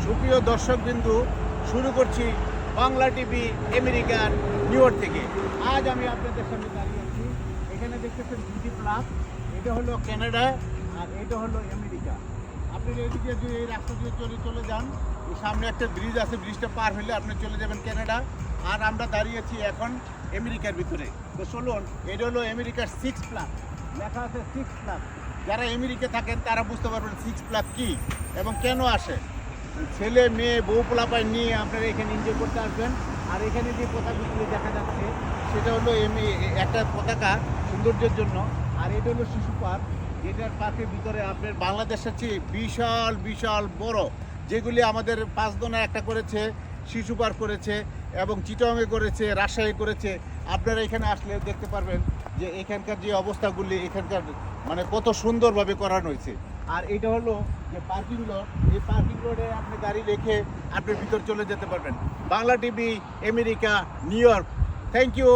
সুপ্রিয় দর্শকবিন্দু, শুরু করছি বাংলা টিভি আমেরিকার নিউ ইয়র্ক থেকে। আজ আমি আপনাদের সামনে দাঁড়িয়ে আছি। এখানে দেখতেছেন বিউটি প্লাস, এটা হলো কানাডা আর এটা হলো আমেরিকা। আপনি এইদিকে যদি এই রাস্তা দিয়ে চলে যান, এই সামনে একটা ব্রিজ আছে, ব্রিজটা পার হলে আপনি চলে যাবেন কানাডা। আর আমরা দাঁড়িয়েছি এখন আমেরিকার ভিতরে। তো চলুন, এটা হলো আমেরিকার 6+, লেখা আছে 6+। যারা আমেরিকা থাকেন তারা বুঝতে পারবেন 6+ কী এবং কেন আসে। ছেলে মেয়ে বউ পোলাপাই নিয়ে আপনারা এখানে এনজয় করতে আসবেন। আর এখানে যে পতাকাগুলো দেখা যাচ্ছে সেটা হলো একটা পতাকা সৌন্দর্যের জন্য। আর এটা হলো শিশু পার্ক, যেটার পার্কের ভিতরে আপনার বাংলাদেশের চেয়ে বিশাল বিশাল বড়, যেগুলি আমাদের 5 একটা করেছে, শিশু পার্ক করেছে এবং চিটাগাংয়ে করেছে, রাজশাহী করেছে। আপনারা এখানে আসলে দেখতে পারবেন যে এখানকার যে অবস্থাগুলি এখানকার মানে কত সুন্দরভাবে করানো হয়েছে। আর এটা হলো যে পার্কিং লট, এই পার্কিং লটে আপনি গাড়ি রেখে আপনি ভিতর চলে যেতে পারবেন। Bangla TV America New York. Thank you.